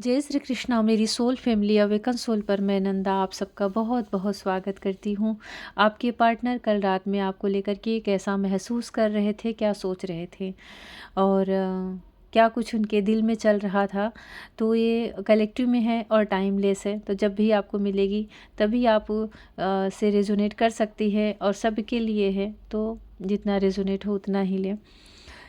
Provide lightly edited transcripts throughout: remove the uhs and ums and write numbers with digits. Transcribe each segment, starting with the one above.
जय श्री कृष्णा मेरी soul family awaken soul पर मैं नंदा आप सबका बहुत बहुत स्वागत करती हूँ। आपके पार्टनर कल रात में आपको लेकर के कैसा महसूस कर रहे थे, क्या सोच रहे थे और क्या कुछ उनके दिल में चल रहा था। तो ये कलेक्टिव में है और टाइमलेस है, तो जब भी आपको मिलेगी तभी आप से रेजोनेट कर सकती है और सबके लिए है, तो जितना रेजोनेट हो उतना ही लें।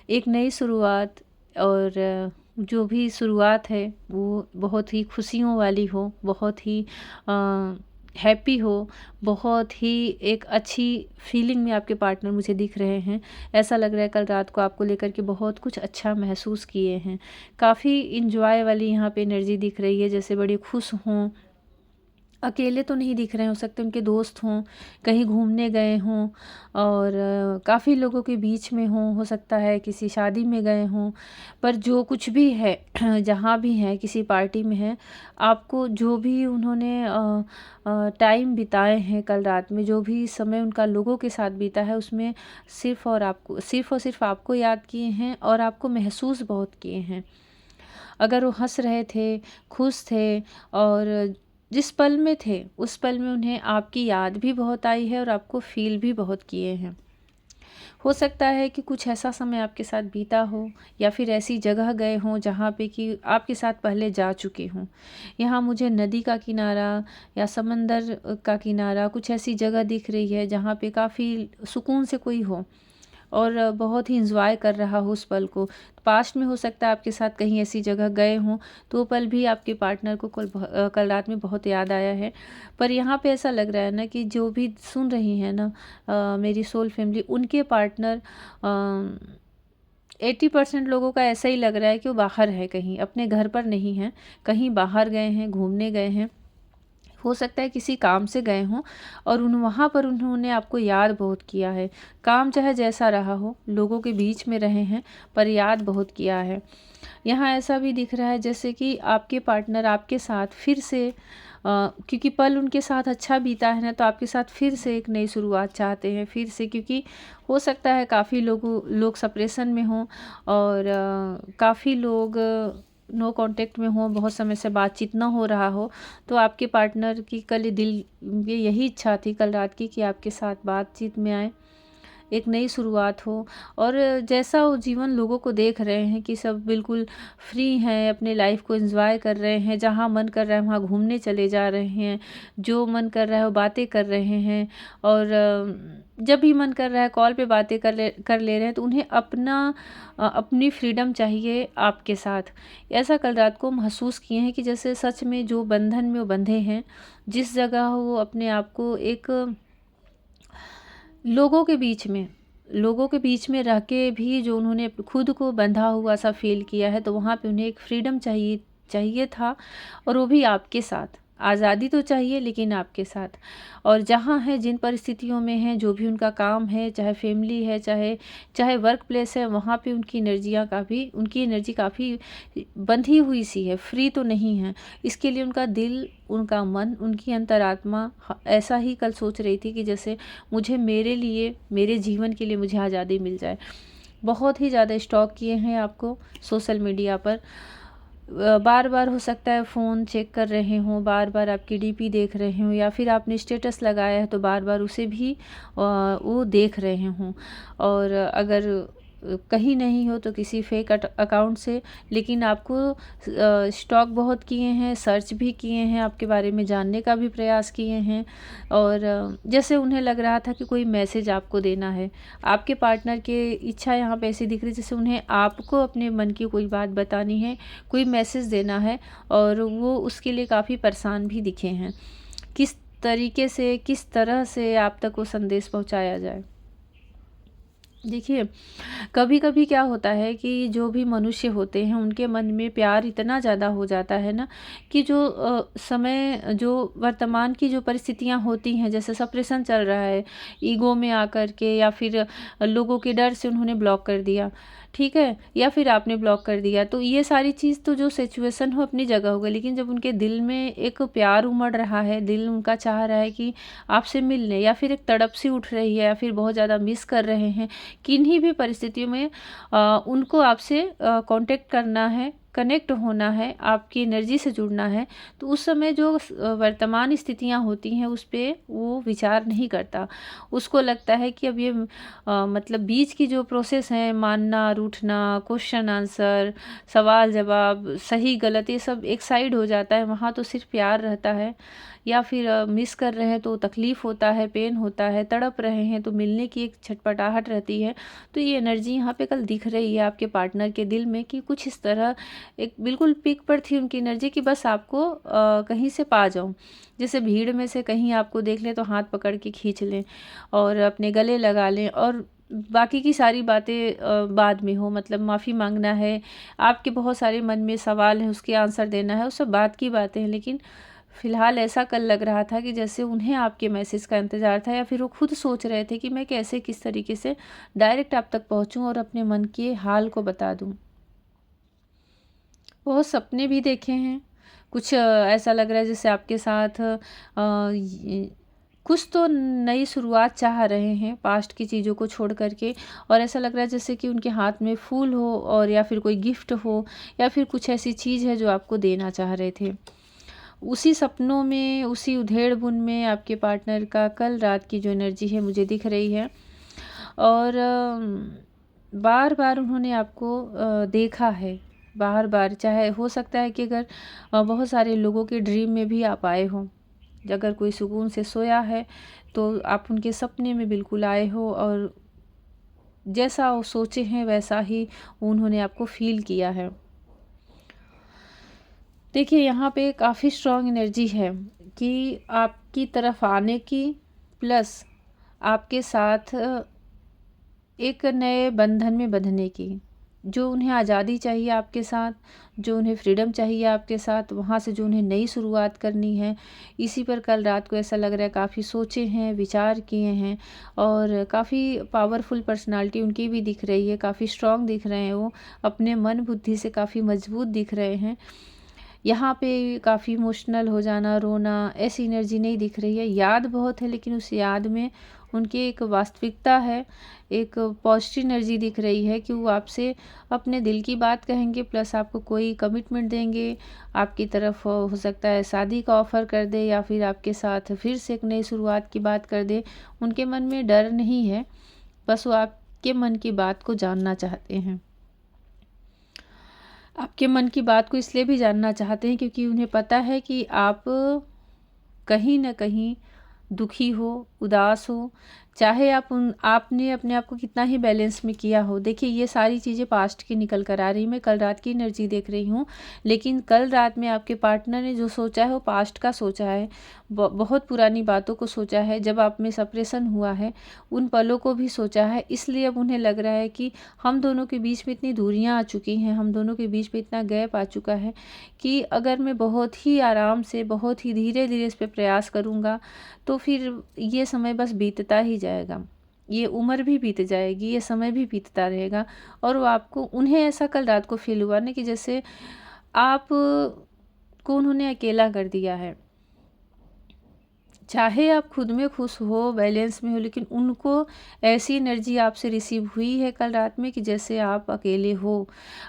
एक नई शुरुआत और जो भी शुरुआत है वो बहुत ही खुशियों वाली हो, बहुत ही हैप्पी हो, बहुत ही एक अच्छी फीलिंग में आपके पार्टनर मुझे दिख रहे हैं। ऐसा लग रहा है कल रात को आपको लेकर के बहुत कुछ अच्छा महसूस किए हैं। काफ़ी इंजॉय वाली यहाँ पे एनर्जी दिख रही है, जैसे बड़े खुश हों। अकेले तो नहीं दिख रहे हैं, हो सकते उनके दोस्त हों, कहीं घूमने गए हों और काफ़ी लोगों के बीच में हों, हो सकता है किसी शादी में गए हों। पर जो कुछ भी है जहाँ भी हैं, किसी पार्टी में हैं, आपको जो भी उन्होंने टाइम बिताए हैं कल रात में, जो भी समय उनका लोगों के साथ बीता है, उसमें सिर्फ़ और सिर्फ आपको याद किए हैं और आपको महसूस बहुत किए हैं। अगर वो हँस रहे थे, खुश थे और जिस पल में थे, उस पल में उन्हें आपकी याद भी बहुत आई है और आपको फ़ील भी बहुत किए हैं। हो सकता है कि कुछ ऐसा समय आपके साथ बीता हो या फिर ऐसी जगह गए हों जहाँ पे कि आपके साथ पहले जा चुके हों। यहाँ मुझे नदी का किनारा या समंदर का किनारा, कुछ ऐसी जगह दिख रही है जहाँ पे काफ़ी सुकून से कोई हो और बहुत ही एंजॉय कर रहा हो उस पल को। पास्ट में हो सकता है आपके साथ कहीं ऐसी जगह गए हों, तो वो पल भी आपके पार्टनर को कल रात में बहुत याद आया है। पर यहाँ पे ऐसा लग रहा है ना कि जो भी सुन रही हैं ना मेरी सोल फैमिली, उनके पार्टनर 80% लोगों का ऐसा ही लग रहा है कि वो बाहर है, कहीं अपने घर पर नहीं हैं, कहीं बाहर गए हैं, घूमने गए हैं। हो सकता है किसी काम से गए हों और वहाँ पर उन्होंने आपको याद बहुत किया है। काम चाहे जैसा रहा हो, लोगों के बीच में रहे हैं पर याद बहुत किया है। यहाँ ऐसा भी दिख रहा है जैसे कि आपके पार्टनर आपके साथ फिर से क्योंकि पल उनके साथ अच्छा बीता है ना, तो आपके साथ फिर से एक नई शुरुआत चाहते हैं फिर से, क्योंकि हो सकता है काफ़ी लोग सेपरेशन में हों और काफ़ी लोग नो कांटेक्ट में हो, बहुत समय से बातचीत ना हो रहा हो। तो आपके पार्टनर की कल दिल में यही इच्छा थी कल रात की कि आपके साथ बातचीत में आए, एक नई शुरुआत हो। और जैसा वो जीवन लोगों को देख रहे हैं कि सब बिल्कुल फ्री हैं, अपने लाइफ को एंजॉय कर रहे हैं, जहाँ मन कर रहा है वहाँ घूमने चले जा रहे हैं, जो मन कर रहा है वो बातें कर रहे हैं और जब भी मन कर रहा है कॉल पे बातें कर ले रहे हैं, तो उन्हें अपनी फ्रीडम चाहिए आपके साथ। ऐसा कल रात को महसूस किए हैं कि जैसे सच में जो बंधन में वो बंधे हैं, जिस जगह वो अपने आप को एक लोगों के बीच में रह के भी जो उन्होंने खुद को बंधा हुआ सा फ़ील किया है, तो वहाँ पे उन्हें एक फ्रीडम चाहिए चाहिए था और वो भी आपके साथ। आज़ादी तो चाहिए लेकिन आपके साथ। और जहाँ हैं, जिन परिस्थितियों में हैं, जो भी उनका काम है, चाहे फैमिली है, चाहे चाहे वर्क प्लेस है, वहाँ पे उनकी एनर्जी काफ़ी बंधी हुई सी है, फ्री तो नहीं है। इसके लिए उनका दिल, उनका मन, उनकी अंतरात्मा ऐसा ही कल सोच रही थी कि जैसे मुझे मेरे लिए, मेरे जीवन के लिए मुझे आज़ादी मिल जाए। बहुत ही ज़्यादा स्टॉक किए हैं आपको सोशल मीडिया पर। बार बार हो सकता है फ़ोन चेक कर रहे हों, बार बार आपकी डीपी देख रहे हों या फिर आपने स्टेटस लगाया है तो बार बार उसे भी वो देख रहे हों। और अगर कहीं नहीं हो तो किसी फेक अकाउंट से, लेकिन आपको स्टॉक बहुत किए हैं, सर्च भी किए हैं, आपके बारे में जानने का भी प्रयास किए हैं और जैसे उन्हें लग रहा था कि कोई मैसेज आपको देना है। आपके पार्टनर की इच्छा यहाँ पे ऐसी दिख रही जैसे उन्हें आपको अपने मन की कोई बात बतानी है, कोई मैसेज देना है और वो उसके लिए काफ़ी परेशान भी दिखे हैं। किस तरीके से, किस तरह से आप तक वो संदेश पहुँचाया जाए। देखिए, कभी-कभी क्या होता है कि जो भी मनुष्य होते हैं उनके मन में प्यार इतना ज़्यादा हो जाता है ना कि जो वर्तमान की जो परिस्थितियाँ होती हैं, जैसे सेपरेशन चल रहा है, ईगो में आकर के या फिर लोगों के डर से उन्होंने ब्लॉक कर दिया, ठीक है? या फिर आपने ब्लॉक कर दिया, तो ये सारी चीज़ तो जो सिचुएशन हो अपनी जगह हो गई, लेकिन जब उनके दिल में एक प्यार उमड़ रहा है, दिल उनका चाह रहा है कि आपसे मिलने, या फिर एक तड़प सी उठ रही है या फिर बहुत ज़्यादा मिस कर रहे हैं, किन्हीं भी परिस्थितियों में उनको आपसे कांटेक्ट करना है, कनेक्ट होना है, आपकी एनर्जी से जुड़ना है, तो उस समय जो वर्तमान स्थितियाँ होती हैं उस पे वो विचार नहीं करता। उसको लगता है कि अब ये मतलब बीच की जो प्रोसेस है, मानना, रूठना, क्वेश्चन आंसर, सवाल जवाब, सही गलत, ये सब एक साइड हो जाता है। वहाँ तो सिर्फ प्यार रहता है, या फिर मिस कर रहे हैं तो तकलीफ़ होता है, पेन होता है, तड़प रहे हैं तो मिलने की एक छटपटाहट रहती है। तो ये एनर्जी यहाँ पे कल दिख रही है आपके पार्टनर के दिल में कि कुछ इस तरह एक बिल्कुल पीक पर थी उनकी एनर्जी कि बस आपको कहीं से पा जाऊँ। जैसे भीड़ में से कहीं आपको देख लें तो हाथ पकड़ के खींच लें और अपने गले लगा लें, और बाकी की सारी बातें बाद में हो, मतलब माफ़ी माँगना है, आपके बहुत सारे मन में सवाल है उसके आंसर देना है, वो सब बात की बातें हैं। लेकिन फ़िलहाल ऐसा कल लग रहा था कि जैसे उन्हें आपके मैसेज का इंतज़ार था, या फिर वो खुद सोच रहे थे कि मैं कैसे किस तरीके से डायरेक्ट आप तक पहुँचूँ और अपने मन के हाल को बता दूँ। बहुत सपने भी देखे हैं। कुछ ऐसा लग रहा है जैसे आपके साथ कुछ तो नई शुरुआत चाह रहे हैं पास्ट की चीज़ों को छोड़ कर के, और ऐसा लग रहा है जैसे कि उनके हाथ में फूल हो, और या फिर कोई गिफ्ट हो, या फिर कुछ ऐसी चीज़ है जो आपको देना चाह रहे थे। उसी सपनों में, उसी उधेड़-बुन में आपके पार्टनर का कल रात की जो एनर्जी है मुझे दिख रही है। और बार-बार उन्होंने आपको देखा है, बार-बार, चाहे हो सकता है कि अगर बहुत सारे लोगों के ड्रीम में भी आप आए हों। अगर कोई सुकून से सोया है, तो आप उनके सपने में बिल्कुल आए हो, और जैसा वो सोचे हैं वैसा ही उन्होंने आपको फ़ील किया है। देखिए, यहाँ पे काफ़ी स्ट्रॉन्ग एनर्जी है कि आपकी तरफ आने की, प्लस आपके साथ एक नए बंधन में बंधने की। जो उन्हें आज़ादी चाहिए आपके साथ, जो उन्हें फ्रीडम चाहिए आपके साथ, वहाँ से जो उन्हें नई शुरुआत करनी है, इसी पर कल रात को ऐसा लग रहा है काफ़ी सोचे हैं, विचार किए हैं, और काफ़ी पावरफुल पर्सनैलिटी उनकी भी दिख रही है, काफ़ी स्ट्रॉन्ग दिख रहे हैं वो, अपने मन बुद्धि से काफ़ी मजबूत दिख रहे हैं। यहाँ पे काफ़ी इमोशनल हो जाना, रोना, ऐसी एनर्जी नहीं दिख रही है। याद बहुत है, लेकिन उस याद में उनकी एक वास्तविकता है, एक पॉजिटिव एनर्जी दिख रही है कि वो आपसे अपने दिल की बात कहेंगे, प्लस आपको कोई कमिटमेंट देंगे। आपकी तरफ हो सकता है शादी का ऑफ़र कर दे, या फिर आपके साथ फिर से एक नई शुरुआत की बात कर दे। उनके मन में डर नहीं है, बस वो आपके मन की बात को जानना चाहते हैं। आपके मन की बात को इसलिए भी जानना चाहते हैं क्योंकि उन्हें पता है कि आप कहीं न कहीं दुखी हो, उदास हो, चाहे आपने अपने आप को कितना ही बैलेंस में किया हो। देखिए, ये सारी चीज़ें पास्ट की निकल कर आ रही, मैं कल रात की एनर्जी देख रही हूँ, लेकिन कल रात में आपके पार्टनर ने जो सोचा है वो पास्ट का सोचा है। बहुत पुरानी बातों को सोचा है, जब आप में सेपरेशन हुआ है, उन पलों को भी सोचा है। इसलिए अब उन्हें लग रहा है कि हम दोनों के बीच में इतनी दूरियाँ आ चुकी हैं, हम दोनों के बीच में इतना गैप आ चुका है कि अगर मैं बहुत ही आराम से, बहुत ही धीरे-धीरे इस पे प्रयास करूँगा, तो फिर ये समय बस बीतता ही जाएगा। ये उम्र भी बीत जाएगी, ये समय भी बीतता रहेगा, और वो आपको, उन्हें ऐसा कल रात को फ़ील हुआ ना कि जैसे आप को उन्होंने अकेला कर दिया है। चाहे आप खुद में खुश हो, बैलेंस में हो, लेकिन उनको ऐसी एनर्जी आपसे रिसीव हुई है कल रात में कि जैसे आप अकेले हो,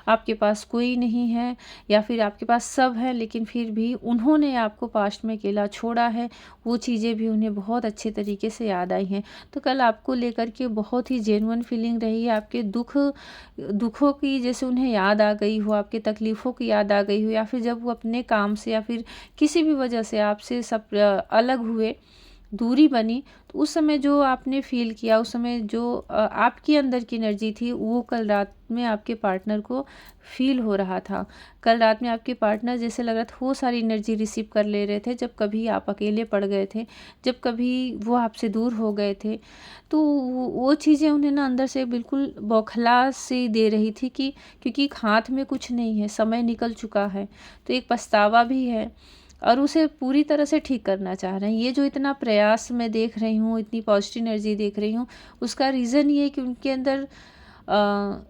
आपके पास कोई नहीं है, या फिर आपके पास सब है, लेकिन फिर भी उन्होंने आपको पास्ट में अकेला छोड़ा है। वो चीज़ें भी उन्हें बहुत अच्छे तरीके से याद आई हैं। तो कल आपको लेकर के बहुत ही जेन्युइन फीलिंग रही है, आपके दुखों की जैसे उन्हें याद आ गई हो, आपकी तकलीफ़ों की याद आ गई हो, या फिर जब वो अपने काम से या फिर किसी भी वजह से आपसे सब अलग हुए, दूरी बनी, तो उस समय जो आपने फ़ील किया, उस समय जो आपके अंदर की एनर्जी थी, वो कल रात में आपके पार्टनर को फ़ील हो रहा था। कल रात में आपके पार्टनर जैसे लग रहा था वो सारी एनर्जी रिसीव कर ले रहे थे, जब कभी आप अकेले पड़ गए थे, जब कभी वो आपसे दूर हो गए थे। तो वो चीज़ें उन्हें ना अंदर से बिल्कुल बौखला-सी दे रही थी कि क्योंकि हाथ में कुछ नहीं है, समय निकल चुका है, तो एक पछतावा भी है, और उसे पूरी तरह से ठीक करना चाह रहे हैं। ये जो इतना प्रयास मैं देख रही हूँ, इतनी पॉजिटिव एनर्जी देख रही हूँ, उसका रीज़न ये है कि उनके अंदर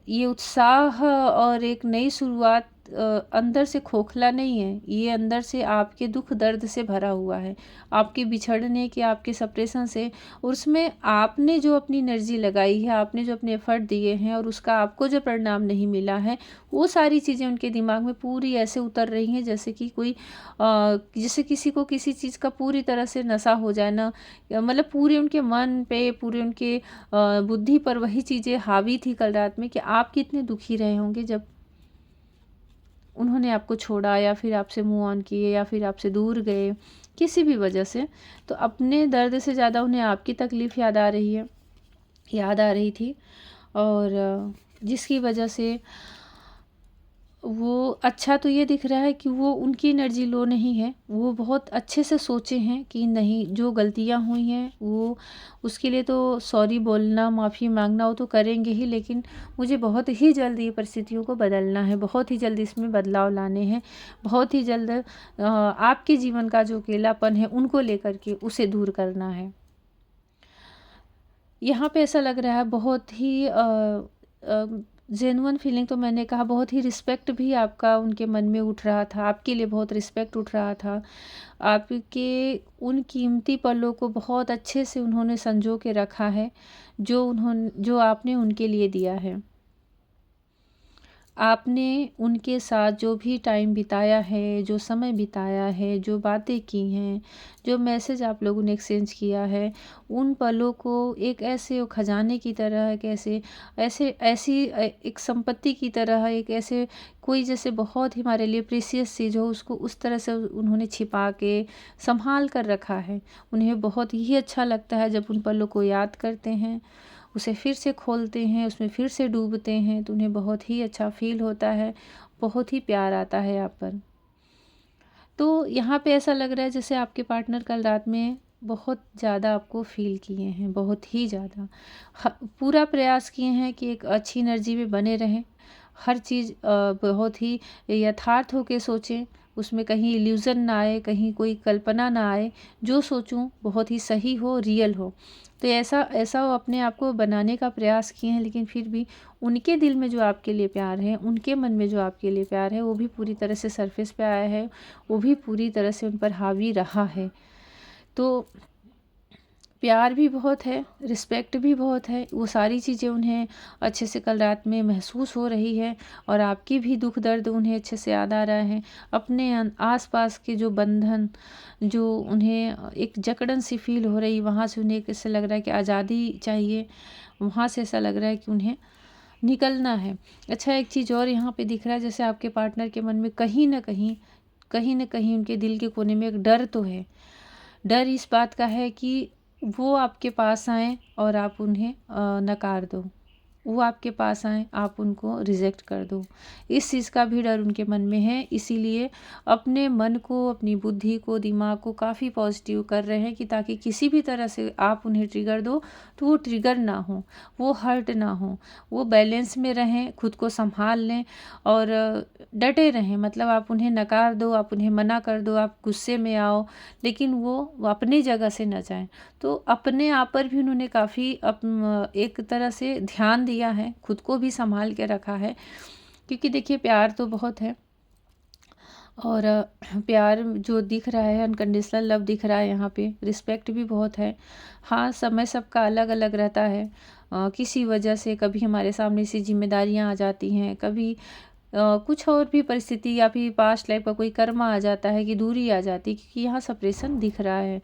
ये उत्साह और एक नई शुरुआत अंदर से खोखला नहीं है, ये अंदर से आपके दुख दर्द से भरा हुआ है, आपके बिछड़ने के, आपके सेपरेशन से। और उसमें आपने जो अपनी एनर्जी लगाई है, आपने जो अपने एफर्ट दिए हैं और उसका आपको जो परिणाम नहीं मिला है, वो सारी चीज़ें उनके दिमाग में पूरी ऐसे उतर रही हैं जैसे कि कोई जैसे किसी को किसी चीज़ का पूरी तरह से नशा हो जाए ना, मतलब पूरे उनके मन पे, पूरे उनके बुद्धि पर वही चीज़ें हावी थी कल रात में कि आप कितने दुखी रहे होंगे जब उन्होंने आपको छोड़ा या फिर आपसे मूव ऑन किए या फिर आपसे दूर गए किसी भी वजह से। तो अपने दर्द से ज़्यादा उन्हें आपकी तकलीफ़ याद आ रही थी। और जिसकी वजह से वो अच्छा तो ये दिख रहा है कि वो उनकी एनर्जी लो नहीं है, वो बहुत अच्छे से सोचे हैं कि नहीं, जो गलतियाँ हुई हैं वो उसके लिए तो सॉरी बोलना, माफ़ी मांगना वो तो करेंगे ही, लेकिन मुझे बहुत ही जल्द ये परिस्थितियों को बदलना है, बहुत ही जल्द इसमें बदलाव लाने हैं, बहुत ही जल्द आपके जीवन का जो अकेलापन है उनको लेकर के उसे दूर करना है। यहाँ पे ऐसा लग रहा है बहुत ही जेन्युइन फीलिंग, तो मैंने कहा बहुत ही रिस्पेक्ट भी आपका उनके मन में उठ रहा था, आपके लिए बहुत रिस्पेक्ट उठ रहा था। आपके उन कीमती पलों को बहुत अच्छे से उन्होंने संजो के रखा है, जो आपने उनके लिए दिया है। आपने उनके साथ जो भी टाइम बिताया है, जो समय बिताया है, जो बातें की हैं, जो मैसेज आप लोगों ने एक्सचेंज किया है, उन पलों को एक ऐसे वो खजाने की तरह, एक ऐसे ऐसे ऐसी एक संपत्ति की तरह, एक ऐसे कोई जैसे बहुत ही हमारे लिए प्रीशियस चीज़ हो, उसको उस तरह से उन्होंने छिपा के संभाल कर रखा है। उन्हें बहुत ही अच्छा लगता है जब उन पलों को याद करते हैं, उसे फिर से खोलते हैं, उसमें फिर से डूबते हैं, तो उन्हें बहुत ही अच्छा फ़ील होता है, बहुत ही प्यार आता है आप पर। तो यहाँ पे ऐसा लग रहा है जैसे आपके पार्टनर कल रात में बहुत ज़्यादा आपको फ़ील किए हैं, बहुत ही ज़्यादा। पूरा प्रयास किए हैं कि एक अच्छी एनर्जी में बने रहें, हर चीज़ बहुत ही यथार्थ होके सोचें, उसमें कहीं इल्यूज़न ना आए, कहीं कोई कल्पना ना आए, जो सोचूं बहुत ही सही हो, रियल हो। तो ऐसा ऐसा वो अपने आप को बनाने का प्रयास किए हैं, लेकिन फिर भी उनके दिल में जो आपके लिए प्यार है, उनके मन में जो आपके लिए प्यार है, वो भी पूरी तरह से सरफेस पे आया है, वो भी पूरी तरह से उन पर हावी रहा है। तो प्यार भी बहुत है, रिस्पेक्ट भी बहुत है, वो सारी चीज़ें उन्हें अच्छे से कल रात में महसूस हो रही है, और आपकी भी दुख दर्द उन्हें अच्छे से याद आ रहा है। अपने आस-पास के जो बंधन, जो उन्हें एक जकड़न सी फ़ील हो रही, वहाँ से उन्हें ऐसा लग रहा है कि आज़ादी चाहिए, वहाँ से ऐसा लग रहा है कि उन्हें निकलना है। अच्छा, एक चीज़ और यहाँ पे दिख रहा है, जैसे आपके पार्टनर के मन में कहीं न कहीं उनके दिल के कोने में एक डर तो है। डर इस बात का है कि वो आपके पास आएँ और आप उन्हें नकार दो। वो आपके पास आएँ, आप उनको रिजेक्ट कर दो। इस चीज़ का भी डर उनके मन में है, इसीलिए अपने मन को, अपनी बुद्धि को, दिमाग को काफ़ी पॉजिटिव कर रहे हैं कि ताकि किसी भी तरह से आप उन्हें ट्रिगर दो, तो वो ट्रिगर ना हो, वो हर्ट ना हो, वो बैलेंस में रहें, खुद को सँभाल लें और डटे रहें। मतलब आप उन्हें नकार दो, आप उन्हें मना कर दो, आप गुस्से में आओ, लेकिन वो अपनी जगह से ना जाएँ। तो अपने आप पर भी उन्होंने काफ़ी एक तरह से ध्यान दिया है, खुद को भी सँभाल के रखा है, क्योंकि देखिए प्यार तो बहुत है, और प्यार जो दिख रहा है, अनकंडीशनल लव दिख रहा है यहाँ पे, रिस्पेक्ट भी बहुत है। हाँ, समय सबका अलग-अलग रहता है। किसी वजह से कभी हमारे सामने ऐसी ज़िम्मेदारियाँ आ जाती हैं, कभी कुछ और भी परिस्थिति या फिर पास्ट लाइफ का कोई कर्मा आ जाता है कि दूरी आ जाती है, क्योंकि यहाँ सेपरेशन दिख रहा है।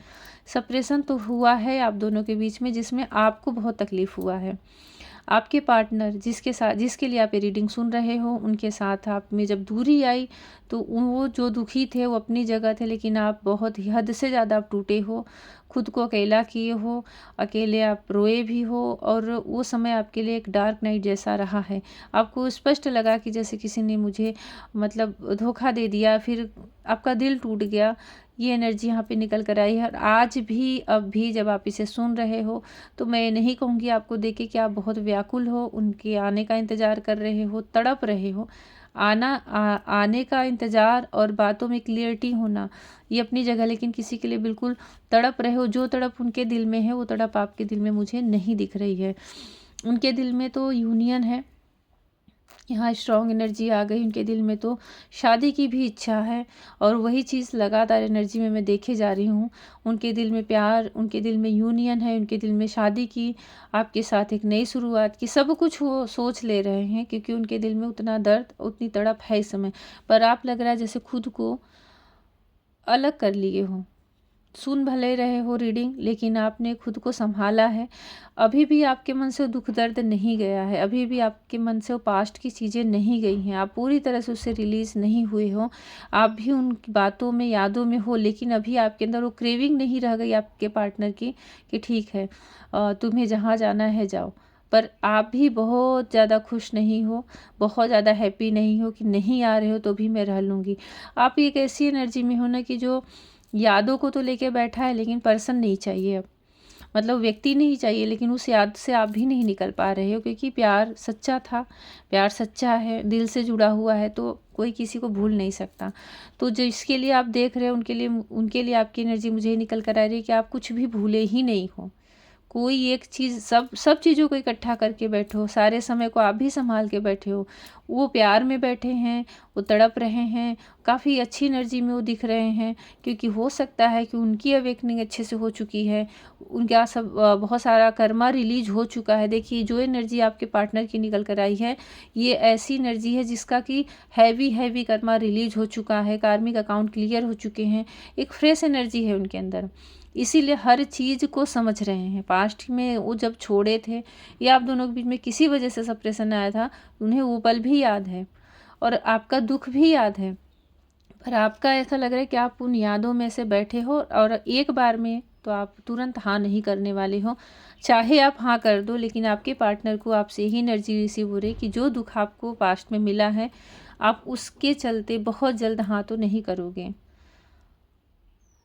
सेपरेशन तो हुआ है आप दोनों के बीच में, जिसमें आपको बहुत तकलीफ़ हुआ है। आपके पार्टनर जिसके लिए आप ये रीडिंग सुन रहे हो, उनके साथ आप में जब दूरी आई, तो वो जो दुखी थे वो अपनी जगह थे, लेकिन आप बहुत ही हद से ज़्यादा आप टूटे हो, खुद को अकेला किए हो, अकेले आप रोए भी हो, और वो समय आपके लिए एक डार्क नाइट जैसा रहा है। आपको स्पष्ट लगा कि जैसे किसी ने मुझे मतलब धोखा दे दिया, फिर आपका दिल टूट गया। ये एनर्जी यहाँ पे निकल कर आई है, और आज भी, अब भी जब आप इसे सुन रहे हो, तो मैं नहीं कहूँगी आपको देख के कि आप बहुत व्याकुल हो, उनके आने का इंतज़ार कर रहे हो, तड़प रहे हो। आने का इंतज़ार और बातों में क्लियरिटी होना, ये अपनी जगह, लेकिन किसी के लिए बिल्कुल तड़प रहे हो। जो तड़प उनके दिल में है, वो तड़प आपके दिल में मुझे नहीं दिख रही है। उनके दिल में तो यूनियन है, यहाँ स्ट्रॉन्ग एनर्जी आ गई उनके दिल में, तो शादी की भी इच्छा है। और वही चीज़ लगातार एनर्जी में मैं देखे जा रही हूँ। उनके दिल में प्यार, उनके दिल में यूनियन है, उनके दिल में शादी की, आपके साथ एक नई शुरुआत की, सब कुछ वो सोच ले रहे हैं, क्योंकि उनके दिल में उतना दर्द, उतनी तड़प है इस समय। पर आप लग रहा है जैसे खुद को अलग कर लिए हो। सुन भले रहे हो रीडिंग, लेकिन आपने खुद को संभाला है। अभी भी आपके मन से दुख दर्द नहीं गया है, अभी भी आपके मन से वो पास्ट की चीज़ें नहीं गई हैं, आप पूरी तरह से उससे रिलीज़ नहीं हुए हो। आप भी उन बातों में, यादों में हो, लेकिन अभी आपके अंदर वो क्रेविंग नहीं रह गई आपके पार्टनर की कि ठीक है, तुम्हें जहाँ जाना है जाओ। पर आप भी बहुत ज़्यादा खुश नहीं हो, बहुत ज़्यादा हैप्पी नहीं हो कि नहीं आ रहे हो तो भी मैं रह लूँगी। आप एक ऐसी एनर्जी में हो ना कि जो यादों को तो लेके बैठा है, लेकिन पर्सन नहीं चाहिए अब। मतलब व्यक्ति नहीं चाहिए, लेकिन उस याद से आप भी नहीं निकल पा रहे हो, क्योंकि प्यार सच्चा था, प्यार सच्चा है, दिल से जुड़ा हुआ है, तो कोई किसी को भूल नहीं सकता। तो जिसके लिए आप देख रहे हो उनके लिए आपकी एनर्जी मुझे निकल कर आ रही है कि आप कुछ भी भूले ही नहीं हो। कोई एक चीज़, सब सब चीज़ों को इकट्ठा करके बैठे हो, सारे समय को आप भी संभाल के बैठे हो। वो प्यार में बैठे हैं, वो तड़प रहे हैं, काफ़ी अच्छी एनर्जी में वो दिख रहे हैं, क्योंकि हो सकता है कि उनकी अवेकनिंग अच्छे से हो चुकी है, उनका सब बहुत सारा कर्मा रिलीज हो चुका है। देखिए जो एनर्जी आपके पार्टनर की निकल कर आई है, ये ऐसी एनर्जी है जिसका कि हैवी हैवी कर्मा रिलीज हो चुका है, कार्मिक अकाउंट क्लियर हो चुके हैं, एक फ्रेश एनर्जी है उनके अंदर। इसीलिए हर चीज़ को समझ रहे हैं। पास्ट में वो जब छोड़े थे, या आप दोनों के बीच में किसी वजह से सेपरेशन आया था, उन्हें वो पल भी याद है और आपका दुख भी याद है। पर आपका ऐसा लग रहा है कि आप उन यादों में से बैठे हो और एक बार में तो आप तुरंत हाँ नहीं करने वाले हो। चाहे आप हाँ कर दो, लेकिन आपके पार्टनर को आपसे ही एनर्जी रिसीव हो रही कि जो दुख आपको पास्ट में मिला है, आप उसके चलते बहुत जल्द हाँ तो नहीं करोगे।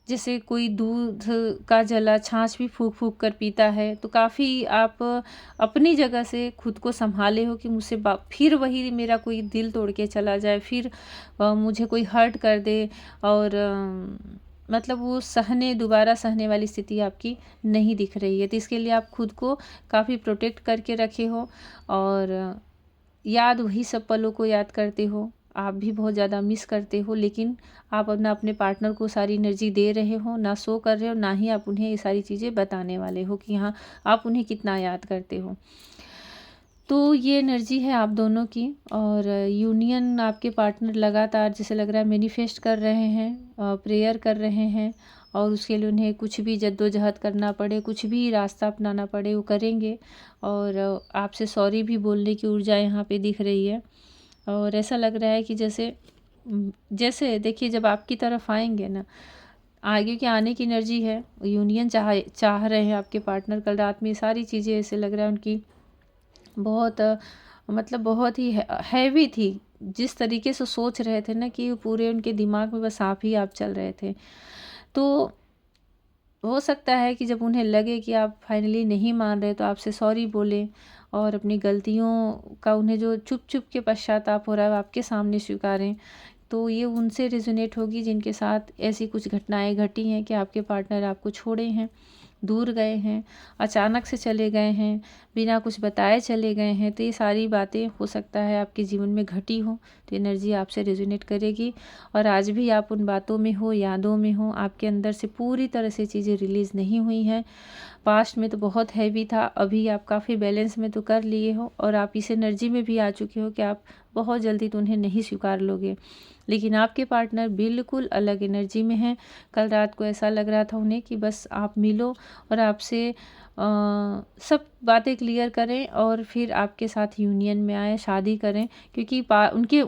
जैसे कोई दूध का जला छाछ भी फूँक फूँक कर पीता है, तो काफ़ी आप अपनी जगह से खुद को सँभाले हो कि मुझसे फिर वही मेरा कोई दिल तोड़ के चला जाए, फिर मुझे कोई हर्ट कर दे, और मतलब वो दोबारा सहने वाली स्थिति आपकी नहीं दिख रही है। तो इसके लिए आप खुद को काफ़ी प्रोटेक्ट करके रखे हो, और याद वही सब पलों को याद करते हो। आप भी बहुत ज़्यादा मिस करते हो, लेकिन आप अपने पार्टनर को सारी एनर्जी दे रहे हो, ना शो कर रहे हो, ना ही आप उन्हें ये सारी चीज़ें बताने वाले हो कि हाँ, आप उन्हें कितना याद करते हो। तो ये एनर्जी है आप दोनों की, और यूनियन आपके पार्टनर लगातार जैसे लग रहा है मैनिफेस्ट कर रहे हैं, प्रेयर कर रहे हैं, और उसके लिए उन्हें कुछ भी जद्दोजहद करना पड़े, कुछ भी रास्ता अपनाना पड़े, वो करेंगे। और आपसे सॉरी भी बोलने की ऊर्जा यहाँ पे दिख रही है। और ऐसा लग रहा है कि जैसे देखिए, जब आपकी तरफ आएंगे ना, आगे के आने की एनर्जी है, यूनियन चाह रहे हैं आपके पार्टनर। कल रात में ये सारी चीज़ें ऐसे लग रहा है उनकी बहुत मतलब बहुत ही हैवी थी। जिस तरीके से सोच रहे थे ना, कि पूरे उनके दिमाग में बस आप चल रहे थे। तो हो सकता है कि जब उन्हें लगे कि आप फाइनली नहीं मान रहे, तो आपसे सॉरी बोले, और अपनी गलतियों का उन्हें जो चुप चुप के पश्चाताप हो रहा है, वो आपके सामने स्वीकारें। तो ये उनसे रिजोनेट होगी जिनके साथ ऐसी कुछ घटनाएं घटी हैं कि आपके पार्टनर आपको छोड़े हैं, दूर गए हैं, अचानक से चले गए हैं, बिना कुछ बताए चले गए हैं। तो ये सारी बातें हो सकता है आपके जीवन में घटी हो, तो एनर्जी आपसे रेजोनेट करेगी। और आज भी आप उन बातों में हो, यादों में हो, आपके अंदर से पूरी तरह से चीज़ें रिलीज़ नहीं हुई हैं। पास्ट में तो बहुत हैवी था, अभी आप काफ़ी बैलेंस में तो कर लिए हो, और आप इस एनर्जी में भी आ चुके हो कि आप बहुत जल्दी तो उन्हें नहीं स्वीकार लोगे। लेकिन आपके पार्टनर बिल्कुल अलग एनर्जी में हैं। कल रात को ऐसा लग रहा था उन्हें कि बस आप मिलो और आपसे सब बातें क्लियर करें, और फिर आपके साथ यूनियन में आए, शादी करें, क्योंकि उनके